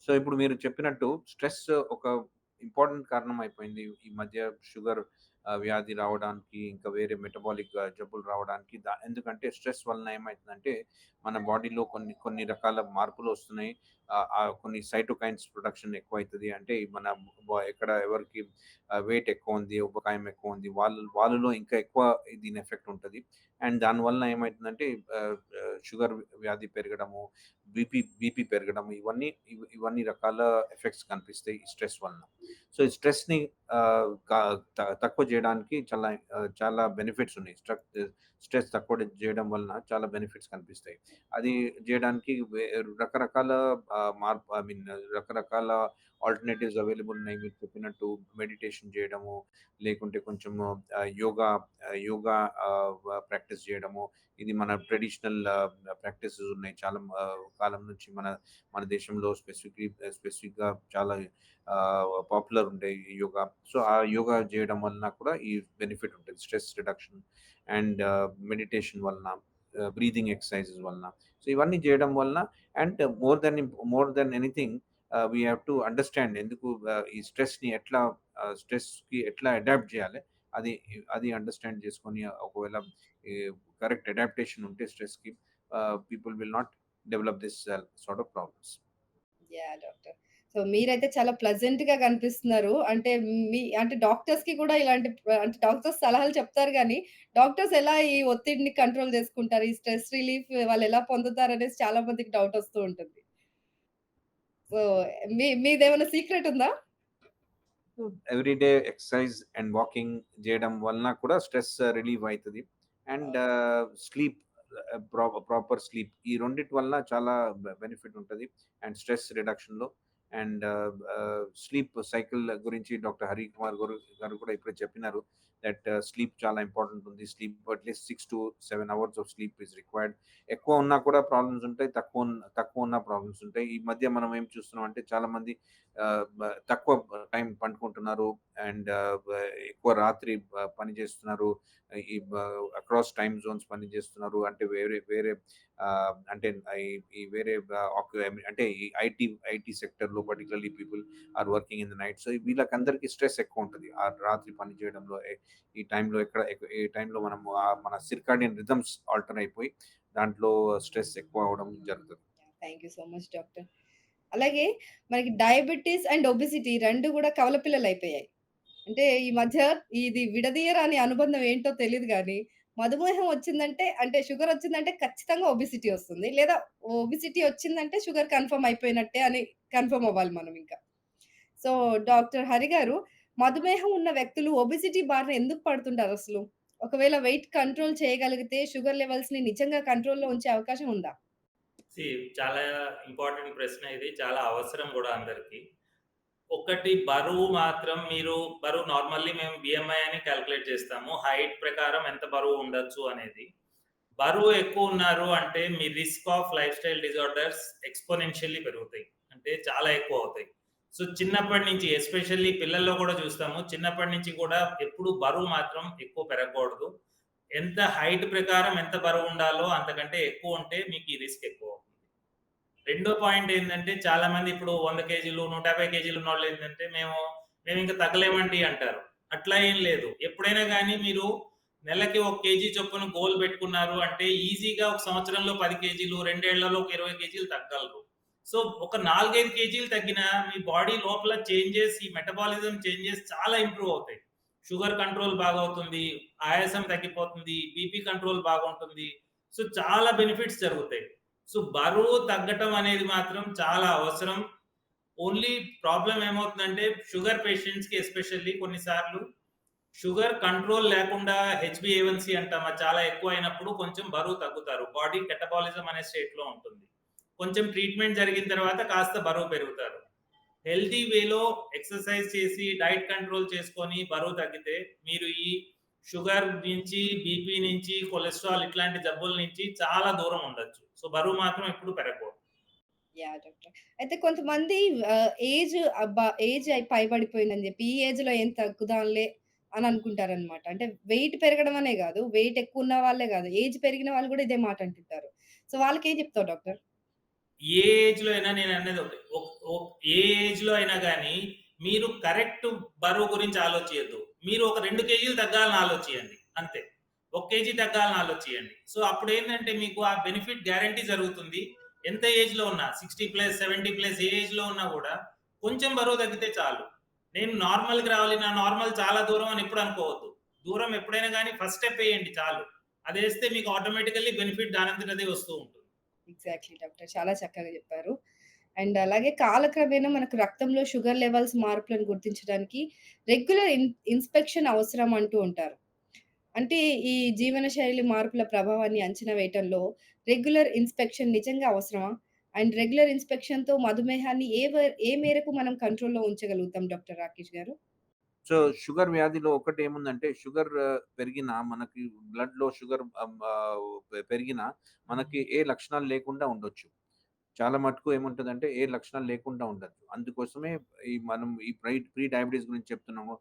సో, ఇప్పుడు మీరు చెప్పినట్టు స్ట్రెస్ ఒక ఇంపార్టెంట్ కారణం అయిపోయింది. ఈ మధ్య షుగర్ వ్యాధి రావడానికి, ఇంకా వేరే మెటబాలిక్ జబ్బులు రావడానికి. ఎందుకంటే స్ట్రెస్ వలన ఏమైతుందంటే, మన బాడీలో కొన్ని కొన్ని రకాల మార్పులొస్తున్నాయి. కొన్ని సైటోకైన్స్ ప్రొడక్షన్ ఎక్కువైతది. అంటే మన ఎవరికి వెయిట్ ఎక్కువుంది, ఊబకాయం ఎక్కువుంది, వాళ్ళలో ఇంకా ఎక్కువ దీని ఎఫెక్ట్ ఉంటది. అండ్ దానివలన ఏమైతుందంటే షుగర్ వ్యాధి పెరగడము, బీపీ పెరగడం ఇవన్నీ రకాల ఎఫెక్ట్స్ కనిపిస్తాయి ఈ స్ట్రెస్ వలన. సో, ఈ స్ట్రెస్‌ని క త తక్కువ చేయడానికి చాలా బెనిఫిట్స్ ఉన్నాయి. స్ట్రెస్ తక్కువ జేయడం వలన చాలా బెనిఫిట్స్ కనిపిస్తాయి. అది జేయడానికి రకరకాల రకరకాల ఆల్టర్‌నేటివ్స్ అవైలబుల్ ఉన్నాయి. మీరు చెప్పినట్టు మెడిటేషన్ జేయడము, లేకుంటే కొంచెము యోగా ప్రాక్టీస్ జేయడము. ఇది మన ట్రెడిషనల్ ప్రాక్టీసెస్ ఉన్నాయి. చాలా కాలం నుంచి మన దేశంలో స్పెసిఫిక్‌గా చాలా పాపులర్ ఉండే ఈ యోగా. సో, ఆ యోగా జేయడం వలన కూడా ఈ బెనిఫిట్ ఉంటది. స్ట్రెస్ రిడక్షన్ అండ్ మెడిటేషన్ వలన, బ్రీతింగ్ ఎక్సర్‌సైజెస్ వలన. సో, ఇవన్నీ జేయడం వలన and more than anything we have to understand ఎందుకు ఈ స్ట్రెస్‌కి ఎట్లా అడాప్ట్ జేయాలి. అది అది అండర్‌స్టాండ్ చేసుకొని ఒకవేళ ఈ కరెక్ట్ అడాప్టేషన్ ఉంటే స్ట్రెస్‌కి people will not develop this sort of problems. Yeah! Doctor. So, మీరైతే చాలా ప్లెజెంట్‌గా కనిపిస్తున్నారు. అంటే డాక్టర్స్‌కి కూడా ఇలాంటి అంటే డాక్టర్స్ సలహాలు చెప్తారు గానీ, డాక్టర్స్ ఎలా ఈ ఒత్తిడిని కంట్రోల్ చేసుకుంటారు? ఈ స్ట్రెస్ రిలీఫ్ వాళ్ళెలా పొందుతారనేసి చాలా మందికి డౌటొస్తూ ఉంటుంది. సో, మీదేమైనా సీక్రెట్ ఉందా? Every day exercise and walking జేయడం వలన కూడా స్ట్రెస్ రిలీవ్ అయితది. అండ్ స్లీప్ ప్రాపర్ స్లీప్ ఈ రెండిటి వలన చాలా బెనిఫిట్ ఉంటది. అండ్ స్ట్రెస్ రిడక్షన్‌లో అండ్ స్లీప్ సైకిల్ గురించి డాక్టర్ హరి కుమార్ గారు కూడా ఇప్పుడే చెప్పినారు దట్ స్లీప్ చాలా ఇంపార్టెంట్ ఉంది. Sleep at least 6 to 7 hours of sleep is required. ఎక్కువ ఉన్నా కూడా ప్రాబ్లమ్స్ ఉంటాయి. తక్కువ ఉన్న ప్రాబ్లమ్స్ ఉంటాయి. ఈ మధ్య మనం ఏం చూస్తున్నాం అంటే చాలా మంది తక్కువ టైం పండుకుంటున్నారు అండ్ ఎక్కువ రాత్రి పని చేస్తున్నారు. ఈ అక్రాస్ టైమ్ జోన్స్ పని చేస్తున్నారు. అంటే వేరే వేరే అంటే ఈ వేరే అంటే ఈ ఐటీ సెక్టర్‌లో particularly people are working in the night. So వీళ్ళకందరికీ స్ట్రెస్ ఎక్కువ ఉంటది. ఆ రాత్రి పని చేయడంలో ఈ టైంలో ఏ టైంలో మనము మన సిర్కాడియన్ రిథమ్స్ ఆల్టర్ అయిపోయి దాంట్లో స్ట్రెస్ ఎక్కువ అవ్వడం జరుగుతది. Thank you so much doctor. అలాగే మనకి డయాబెటిస్ అండ్ ఒబెసిటీ 2 గూడా కవల పిల్లలయిపోయాయి. అంటే ఈ మధ్య ఇది విడదీయరాని అనుబంధం ఏంటో తెలీదు గానీ, మధుమేహం వచ్చిందంటే అంటే షుగర్ వచ్చిందంటే ఖచ్చితంగా ఒబెసిటీ వస్తుంది. లేదా ఒబెసిటీ వచ్చిందంటే షుగర్ కన్ఫర్మ్ అయిపోయినట్టే అని కన్ఫర్మ్ అవ్వాలి మనం ఇంకా. సో, డాక్టర్ హరి గారు మధుమేహం ఉన్న వ్యక్తులు ఒబెసిటీ బారిన ఎందుకు పడుతుంటారసలు? ఒకవేళ వెయిట్ కంట్రోల్ చేయగలిగితే షుగర్ లెవెల్స్‌ని నిజంగా కంట్రోల్‌లో ఉంచే అవకాశం ఉందా? సీ చాలా ఇంపార్టెంట్ ప్రశ్న ఇది. చాలా అవసరం గూడా అందరికి. ఒకటి బరువు మాత్రం మీరు బరువు నార్మల్లీ మేము బీఎంఐ అని కాలిక్యులేట్ చేస్తాము. హైట్ ప్రకారం ఎంత బరువు ఉండొచ్చు అనేది. బరువు ఎక్కువున్నారు అంటే మీ risk of life style disorders exponentially పెరుగుతాయి. అంటే చాలా ఎక్కువ అవుతాయి. సో, చిన్నప్పటి నుంచి ఎస్పెషల్లీ పిల్లల్లో కూడా చూస్తాము. చిన్నప్పటి నుంచి కూడా ఎప్పుడు బరువు మాత్రం ఎక్కువ పెరగకూడదు. ఎంత హైట్ ప్రకారం ఎంత బరువు ఉండాలో అంతకంటే ఎక్కువ ఉంటే మీకు ఈ రిస్క్ ఎక్కువ. రెండో పాయింట్ ఏందంటే చాలా మంది ఇప్పుడు 100 కేజీలు, 150 కేజీలు ఉన్నోళ్ళేంటంటే మేమింక తగ్గలేమండి అంటారు. అట్లా ఏం లేదు. ఎప్పుడైనా గానీ మీరు నెలకి 1 కేజీ చొప్పున గోల్ పెట్టుకున్నారు అంటే ఈజీగా ఒక సంవత్సరంలో 10 కేజీలు, 2 ఏళ్లలో ఒక 20 కేజీలు తగ్గగలరు. సో, ఒక 4, 5 కేజీలు తగ్గినా మీ బాడీ లోపల చేంజెస్ ఈ మెటబాలిజం చేంజెస్ చాలా ఇంప్రూవ్ అవుతాయి. షుగర్ కంట్రోల్ బాగవుతుంది. ఆయాసం తగ్గిపోతుంది. బీపీ కంట్రోల్ బాగుంటుంది. సో, చాలా బెనిఫిట్స్ జరుగుతాయి. సో, బరువు తగ్గటం అనేది మాత్రం చాలా అవసరం. ఓన్లీ ప్రాబ్లమ్ ఏమవుతుందంటే షుగర్ పేషెంట్స్‌కి ఎస్పెషల్లీ కొన్ని సార్లు షుగర్ కంట్రోల్ లేకుండా హెచ్‌బీఏవన్సీ అంటాం. అది చాలా ఎక్కువైనప్పుడు కొంచెం బరువు తగ్గుతారు. బాడీ మెటబాలిజం అనే స్టేట్‌లో ఉంటుంది. కొంచెం ట్రీట్మెంట్ జరిగిన తర్వాత కాస్త బరువు పెరుగుతారు. హెల్తీ వేలో ఎక్సర్సైజ్ చేసి, డైట్ కంట్రోల్ చేసుకొని బరువు తగ్గితే మీరు ఈ షుగర్ నుంచి, బీపీ నుంచి, కొలెస్ట్రాల్ ఇట్లాంటి జబ్బుల నుంచి చాలా దూరం ఉండొచ్చు. సో, బరువు మాత్రం ఎప్పుడు పెరగకూడదు. యాహ్! డాక్టర్. అయితే కొంతమంది ఏజ్ పైబడిపోయిందని జెప్పి, ఈ ఏజ్‌లో ఏం తగ్గుదాంలే అని అనుకుంటారనమాట. అంటే వెయిట్ పెరగడం అనే గాదు, వెయిట్ ఎక్కువున్న వాళ్ళే గాదు, ఏజ్ పెరిగిన వాళ్ళు గూడా ఇదే మాట అంటుంటారు. సో, వాళ్ళకేం చెప్తావు డాక్టర్? ఏ ఏజ్‌లో అయినా నేననేది ఒకటే. ఏ ఏజ్‌లో అయినా గానీ, మీరు కరెక్ట్ బరువు గురించి ఆలోచియద్దు. మీరు ఒక 2 కేజీలు తగ్గాలని ఆలోచియండి. అంతే. 1 కేజీ తగ్గాలని ఆలోచియండి. సో, అప్పుడేందంటే మీకు ఆ బెనిఫిట్ గ్యారంటీ జరుగుతుంది. ఎంత ఏజ్‌లో ఉన్నా 60+, 70+ ఏ ఏజ్‌లో ఉన్నా గూడా కొంచెం బరువు తగ్గితే చాలు. నేను నార్మల్‌కి రావాలి, నా నార్మల్ చాలా దూరం అని ఎప్పుడు అనుకోవద్దు. దూరం ఎప్పుడైనా గానీ ఫస్ట్ స్టెప్ ఎయండి చాలు. అదేస్తే మీకు ఆటోమేటికల్లీ బెనిఫిట్ దానంతట అదే వస్తూ ఉంటుంది. Exactly doctor. చాలా చక్కగా జెప్పారు. అండ్ అలాగే కాలక్రమేణా మనకు రక్తంలో షుగర్ లెవెల్స్ మార్పులను గుర్తించడానికి రెగ్యులర్ ఇన్స్‌పెక్షన్ అవసరం అంటూ ఉంటారు. అంటే ఈ జీవనశైలి మార్పుల ప్రభావాన్ని అంచనా వేయటంలో రెగ్యులర్ ఇన్స్‌పెక్షన్ నిజంగా అవసరమా? అండ్ రెగ్యులర్ ఇన్స్‌పెక్షన్‌తో మధుమేహాన్ని ఏ మేరకు మనం కంట్రోల్‌లో ఉంచగలుగుతాం డాక్టర్ రాకేష్ గారు? సో, షుగర్ వ్యాధిలో ఒకటేముందంటే షుగర్ పెరిగినా మనకి బ్లడ్‌లో షుగర్ పెరిగినా మనకి ఏ లక్షణాలు లేకుండా ఉండొచ్చు. చాలా మటుకు ఏముంటదంటే ఏ లక్షణాలు లేకుండా ఉండొచ్చు. అందుకోసమే మనం ప్రీ డయాబెటిస్ గురించి చెప్తున్నాము.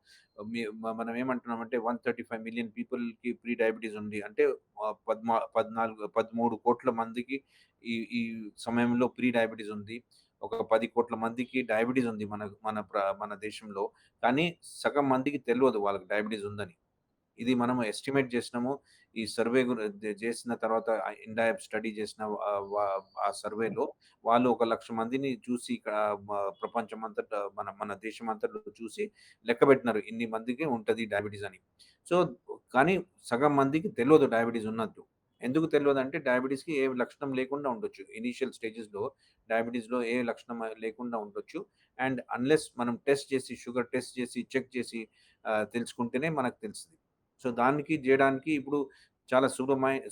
మనం ఏమంటున్నామంటే 135 మిలియన్ పీపుల్‌కి ప్రీ డయాబెటిస్ ఉంది. అంటే 13 కోట్ల మందికి ఈ సమయంలో ప్రీ డయాబెటిస్ ఉంది. ఒక 10 కోట్ల మందికి డయాబెటిస్ ఉంది మన దేశంలో. కానీ సగం మందికి తెలవదు వాళ్ళకి డయాబెటిస్ ఉందని. ఇది మనము ఎస్టిమేట్ చేసినాము. ఈ సర్వే చేసిన తర్వాత ఇండాయబ్ స్టడీ చేసిన ఆ సర్వేలో వాళ్ళు 1,00,000 మందిని చూసి ఇక్కడ ప్రపంచమంతటా మన దేశమంతట్లో చూసి లెక్కబెట్టినారు. ఇన్ని మందికి ఉంటది డయాబెటిస్ అని. సో, కానీ సగం మందికి తెలవదు డయాబెటిస్ ఉన్నట్టు. ఎందుకు తెలవదంటే డయాబెటిస్‌కి ఏ లక్షణం లేకుండా ఉండొచ్చు. ఇనీషియల్ స్టేజెస్‌లో డయాబెటిస్‌లో ఏ లక్షణం లేకుండా ఉండొచ్చు. అండ్ అన్‌లెస్ మనం టెస్ట్ చేసి షుగర్ టెస్ట్ చేసి చెక్ చేసి తెలుసుకుంటేనే మనకు తెలుస్తది. సో, దానికి జేయడానికి ఇప్పుడు చాలా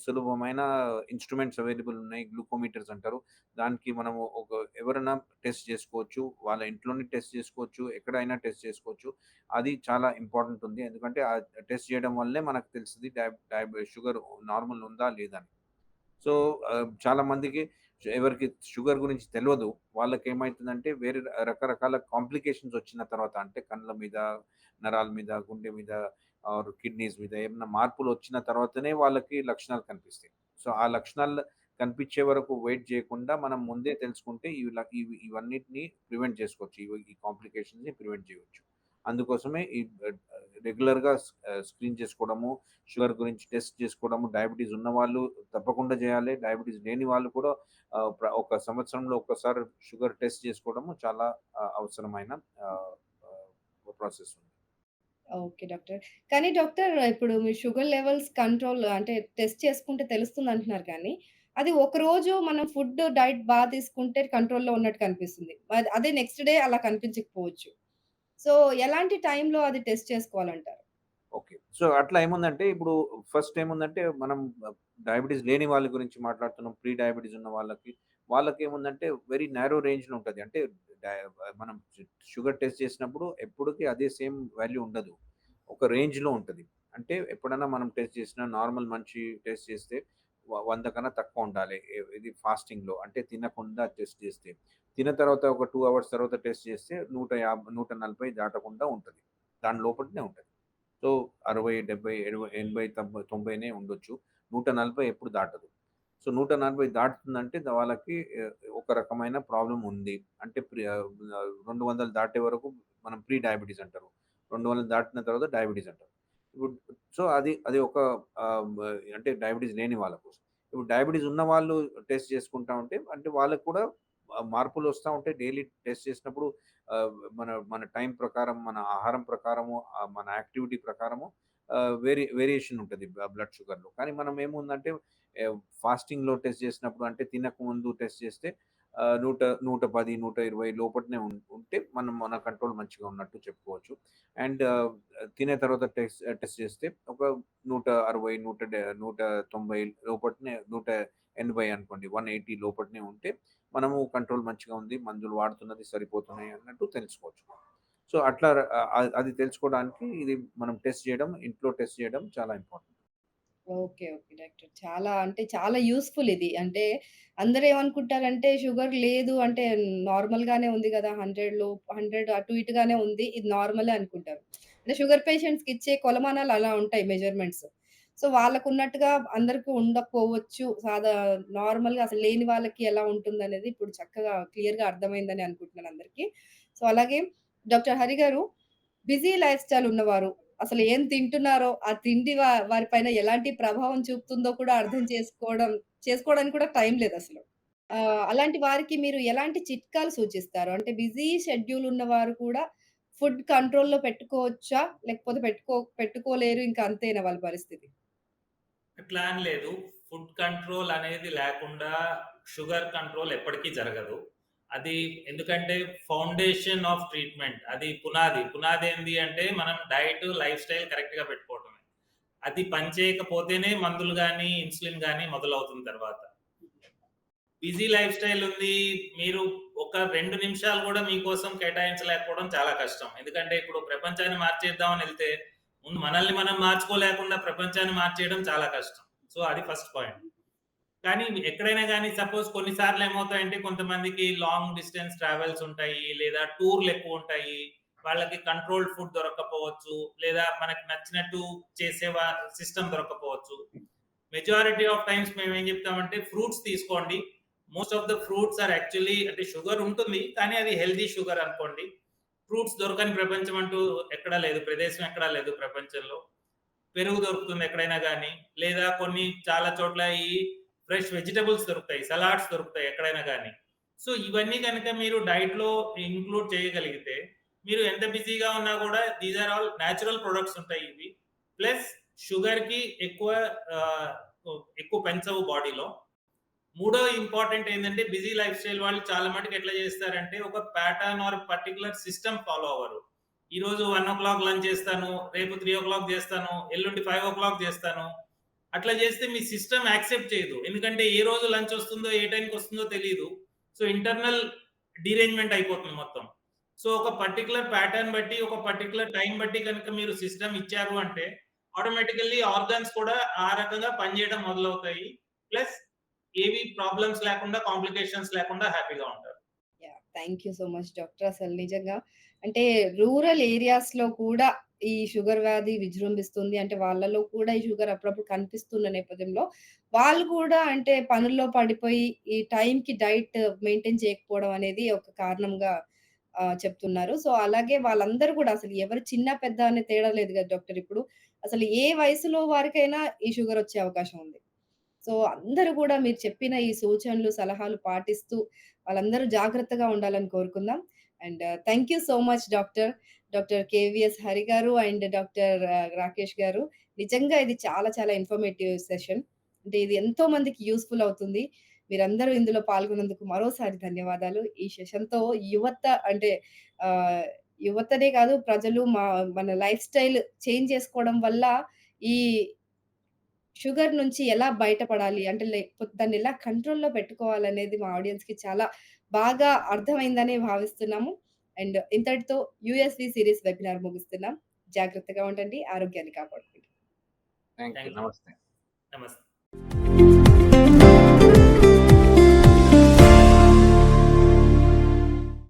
సులభమైన ఇన్‌స్ట్రుమెంట్స్ అవైలబుల్ ఉన్నాయి. గ్లూకోమీటర్స్ అంటారు. దానికి మనము ఎవరైనా టెస్ట్ చేసుకోవచ్చు. వాళ్ళ ఇంట్లోనే టెస్ట్ చేసుకోవచ్చు. ఎక్కడైనా టెస్ట్ చేసుకోవచ్చు. అది చాలా ఇంపార్టెంట్ ఉంది. ఎందుకంటే టెస్ట్ చేయడం వల్లే మనకు తెలుస్తది షుగర్ నార్మల్ ఉందా లేదా అని. సో, చాలా మందికి ఎవరికి షుగర్ గురించి తెలవదు. వాళ్ళకేమైతుందంటే వేరే రకరకాల కాంప్లికేషన్స్ వచ్చిన తర్వాత అంటే కళ్ళ మీద, నరాల మీద, గుండె మీద ఆర్ కిడ్నీస్ మీద ఏమన్నా మార్పులొచ్చిన తర్వాతనే వాళ్ళకి లక్షణాలు కనిపిస్తాయి. సో, ఆ లక్షణాలు కనిపించే వరకు వెయిట్ చేయకుండా మనం ముందే తెలుసుకుంటే ఇవన్నిటిని ప్రివెంట్ చేసుకోవచ్చు. ఈ కాంప్లికేషన్స్‌ని ప్రివెంట్ చేయవచ్చు. అందుకోసమే ఈ రెగ్యులర్‌గా స్క్రీన్ చేసుకోవడము, షుగర్ గురించి టెస్ట్ చేసుకోవడము, డయాబెటిస్ ఉన్నవాళ్ళు తప్పకుండా చేయాలి. డయాబెటిస్ లేని వాళ్ళు కూడా ఒక సంవత్సరంలో ఒక్కసారి షుగర్ టెస్ట్ చేసుకోవడము చాలా అవసరమైన ఆహ్, ప్రాసెస్ ఉంది. Okay doctor. కానీ డాక్టర్ ఇప్పుడు మీ షుగర్ లెవెల్స్ కంట్రోల్ అంటే టెస్ట్ చేసుకుంటే తెలుస్తుందంటున్నారు కానీ, అది ఒకరోజు మనం ఫుడ్ డైట్ తీసుకుంటే కంట్రోల్‌లో ఉన్నట్టు కనిపిస్తుంది. అదే నెక్స్ట్ డే అలా కనిపించకపోవచ్చు. సో, ఎలాంటి టైంలో అది టెస్ట్ చేసుకోవాలంటారు? ఓకే. సో, అట్లా ఏముందంటే ఇప్పుడు ఫస్ట్ ఏముందంటే మనం డయాబెటిస్ లేని వాళ్ళ గురించి మాట్లాడుతున్నాం. ప్రీ డయాబెటిస్ ఉన్న వాళ్ళకేముందంటే వెరీ నారో రేంజ్‌లో ఉంటది. అంటే డయ మనం షుగర్ టెస్ట్ చేసినప్పుడు ఎప్పటికి అదే సేమ్ వాల్యూ ఉండదు. ఒక రేంజ్‌లో ఉంటది. అంటే ఎప్పుడన్నా మనం టెస్ట్ చేసినా నార్మల్ మనిషి టెస్ట్ చేస్తే 100 కన్నా తక్కువ ఉండాలి. ఇది ఫాస్టింగ్‌లో అంటే తినకుండా టెస్ట్ చేస్తే. తిన్న తర్వాత ఒక 2 అవర్స్ తర్వాత టెస్ట్ చేస్తే 150, 140 దాటకుండా ఉంటది. దాని లోపటనే ఉంటది. సో, 60, 70, 80, 90 ఉండొచ్చు. 140 ఎప్పుడు దాటదు. సో, 140 దాటుతుందంటే వాళ్ళకి ఒక రకమైన ప్రాబ్లమ్ ఉంది. అంటే 200 దాటే వరకు మనం ప్రీ డయాబెటిస్ అంటారు. 200 దాటిన తర్వాత డయాబెటిస్ అంటారు. ఇప్పుడు సో, అది ఒక బ అంటే డయాబెటిస్ లేని వాళ్ళ కోసం. ఇప్పుడు డయాబెటిస్ ఉన్నవాళ్ళు టెస్ట్ చేసుకుంటా ఉంటే అంటే వాళ్ళకి కూడా మార్పులొస్తా ఉంటాయి. డైలీ టెస్ట్ చేసినప్పుడు ఆహ్, మన మన టైం ప్రకారం, మన ఆహారం ప్రకారము, మన యాక్టివిటీ ప్రకారము వేరియేషన్ ఉంటది బ్లడ్ షుగర్‌లో. కానీ మనం ఏముందంటే ఫాస్టింగ్‌లో టెస్ట్ చేసినప్పుడు అంటే తినకముందు టెస్ట్ చేస్తే 110, 120 లోపటనే ఉంటే మన కంట్రోల్ మంచిగా ఉన్నట్టు చెప్పుకోవచ్చు. అండ్ తినే తర్వాత టెస్ట్ చేస్తే ఒక 160, 190 లోపటనే 180 అనుకోండి. 180 లోపటనే ఉంటే మనము కంట్రోల్ మంచిగా ఉంది. మందులు వాడుతున్నది సరిపోతున్నాయి అన్నట్టు తెలుసుకోవచ్చు. సో, అట్లా అది తెలుసుకోవడానికి ఇది మనం టెస్ట్ చేయడం, ఇంట్లో టెస్ట్ చేయడం చాలా ఇంపార్టెంట్. ఓకే. ఓకే. డాక్టర్. చాలా అంటే చాలా యూజ్‌ఫుల్ ఇది. అంటే అందరూ ఏమనుకుంటారంటే షుగర్ లేదు అంటే నార్మల్‌గానే ఉంది గదా! 100 అటు ఇటుగానే ఉంది. ఇది నార్మలే అనుకుంటారు. అంటే షుగర్ పేషెంట్స్‌కి ఇచ్చే కొలమానాలు అలా ఉంటాయి మెజర్‌మెంట్స్. సో, వాళ్ళకున్నట్టుగా అందరికి ఉండకపోవచ్చు. నార్మల్‌గా అసలు లేని వాళ్ళకి ఎలా ఉంటుందనేది ఇప్పుడు చక్కగా క్లియర్‌గా అర్థమైందని అనుకుంటున్నాను అందరికి. సో, అలాగే డాక్టర్ హరి గారు బిజీ లైఫ్ స్టైల్ ఉన్నవారు అసలు ఏం తింటున్నారో, ఆ తిండి వారి పైన ఎలాంటి ప్రభావం చూపుతుందో కూడా అర్థం చేసుకోవడానికి కూడా టైం లేదసలు. అలాంటి వారికి మీరు ఎలాంటి చిట్కాలు సూచిస్తారు? అంటే బిజీ షెడ్యూల్ ఉన్నవారు కూడా ఫుడ్ కంట్రోల్‌లో పెట్టుకోవచ్చా? లేకపోతే పెట్టుకోలేరు ఇంక అంతేనా వాళ్ళ పరిస్థితి? అట్లా అని లేదు. ఫుడ్ కంట్రోల్ అనేది లేకుండా షుగర్ కంట్రోల్ ఎప్పటికీ జరగదు. అది ఎందుకంటే ఫౌండేషన్ ఆఫ్ ట్రీట్మెంట్. అది పునాది. పునాది ఏంది అంటే మనం డైట్, లైఫ్ స్టైల్ కరెక్ట్‌గా పెట్టుకోవటమే. అది పని చేయకపోతేనే మందులు గాని, ఇన్సులిన్ గాని మొదలవుతుంది తర్వాత. బిజీ లైఫ్ స్టైల్ ఉంది. మీరు ఒక 2 నిమిషాలు గూడా మీకోసం కేటాయించలేకపోవడం చాలా కష్టం. ఎందుకంటే ఇప్పుడు ప్రపంచాన్ని మార్చేద్దామని ఎళ్తే, ముందు మనల్ని మనం మార్చుకోలేకుండా ప్రపంచాన్ని మార్చేయడం చాలా కష్టం. సో, అది ఫస్ట్ పాయింట్. కానీ ఎక్కడైనా గాని సపోజ్ కొన్ని సార్లు ఏమవుతాయంటే కొంతమందికి లాంగ్ డిస్టెన్స్ ట్రావెల్స్ ఉంటాయి. లేదా టూర్‌లెక్కువుంటాయి. వాళ్ళకి కంట్రోల్డ్ ఫుడ్ దొరక్కపోవచ్చు. లేదా మనకు నచ్చినట్టు సిస్టమ్ దొరక్కపోవచ్చు. మెజారిటీ ఆఫ్ టైమ్స్ మేమేం జెప్తామంటే ఫ్రూట్స్ తీసుకోండి. Most of the fruits are actually అంటే షుగర్ ఉంటుంది. కానీ అది హెల్తీ షుగర్ అనుకోండి. ఫ్రూట్స్ దొరకని ప్రపంచం అంటూ ఎక్కడా లేదు. ప్రదేశం ఎక్కడా లేదు ప్రపంచంలో. పెరుగు దొరుకుతుంది ఎక్కడైనా గానీ. లేదా కొన్ని చాలా చోట్ల ఈ ఫ్రెష్ వెజిటబుల్స్ దొరుకుతాయి. సలాడ్స్ దొరుకుతాయి ఎక్కడైనా గానీ. సో, ఇవన్నీ గనక మీరు డైట్‌లో ఇంక్లూడ్ చేయగలిగితే, మీరు ఎంత బిజీగా ఉన్నా గూడా these are all natural products ఉంటాయి ఇవి. ప్లస్ షుగర్‌కి ఆహ్, ఎక్కువ పెంచవు బాడీలో. మూడో ఇంపార్టెంట్ ఏందంటే బిజీ లైఫ్ స్టైల్ వాళ్ళు చాలా మటుకు ఎట్లా చేస్తారంటే ఒక pattern or particular system follow అవ్వరు. ఈరోజు 1:00 లంచ్ చేస్తాను. రేపు 3:00 చేస్తాను. ఎల్లుండి 5:00 చేస్తాను. అట్లా చేస్తే మీ సిస్టమ్ యాక్సెప్ట్ చేయదు. ఎందుకంటే ఏ రోజు లంచ్ వస్తుందో, ఏ టైంకి వస్తుందో తెలీదు. సో ఇంటర్నల్ డిరేంజ్‌మెంట్ అయిపోతుంది మొత్తం. సో ఒక పర్టిక్యులర్ ప్యాటర్న్ బట్టి, ఒక పర్టిక్యులర్ టైం బట్టి గనుక మీరు సిస్టమ్ ఇచ్చారు అంటే ఆటోమేటికల్లీ ఆర్గాన్స్ కూడా ఆ రకంగా పనిచేయడం మొదలవుతాయి. ప్లస్ ఏవి ప్రాబ్లమ్స్ లేకుండా, కాంప్లికేషన్స్ లేకుండా హ్యాపీగా ఉంటారు. Yeah! Thank you so much doctor. అసలు నిజంగా అంటే రూరల్ ఏరియాస్‌లో కూడా ఈ షుగర్ వ్యాధి విజృంభిస్తుంది. అంటే వాళ్ళలో కూడా ఈ షుగర్ అప్పుడప్పుడు కనిపిస్తున్న నేపథ్యంలో, వాళ్ళు కూడా అంటే పనుల్లో పడిపోయి ఈ టైంకి డైట్ మెయింటైన్ చేయకపోవడం అనేది ఒక కారణంగా చెప్తున్నారు. సో, అలాగే వాళ్ళందరూ కూడా అసలు ఎవరు చిన్న, పెద్ద అనే తేడా లేదు కదా డాక్టర్ ఇప్పుడు. అసలు ఏ వయసులో వారికైనా ఈ షుగర్ వచ్చే అవకాశం ఉంది. సో, అందరూ గూడా మీరు చెప్పిన ఈ సూచనలు, సలహాలు పాటిస్తూ వాళ్ళందరూ జాగ్రత్తగా ఉండాలని కోరుకుందాం. And thank you so much doctor. Doctor KVS Hari గారు అండ్ డాక్టర్ రాకేష్ గారు. నిజంగా ఇది చాలా చాలా ఇన్ఫర్మేటివ్ సెషన్. అంటే ఇది ఎంతో మందికి యూజ్‌ఫుల్ అవుతుంది. మీరందరూ ఇందులో పాల్గొన్నందుకు మరోసారి ధన్యవాదాలు. ఈ సెషన్‌తో యువత అంటే ఆహ్, యువతనే కాదు ప్రజలు మన లైఫ్ స్టైల్ చేంజ్ చేసుకోవడం వల్ల ఈ షుగర్ నుంచి ఎలా బయటపడాలి? అంటే లేకపోతే దాన్నెలా కంట్రోల్‌లో పెట్టుకోవాలనేది మా ఆడియన్స్‌కి చాలా బాగా అర్థమైందనే భావిస్తున్నాము. అండ్ ఇంతటితో యూఎస్‌వి సీరీస్ వెబినార్ ముగిస్తున్నాం. జాగ్రత్తగా ఉండండి. ఆరోగ్యాన్ని కాపాడుకోండి. Thank you. Thank you. నమస్తే. నమస్తే.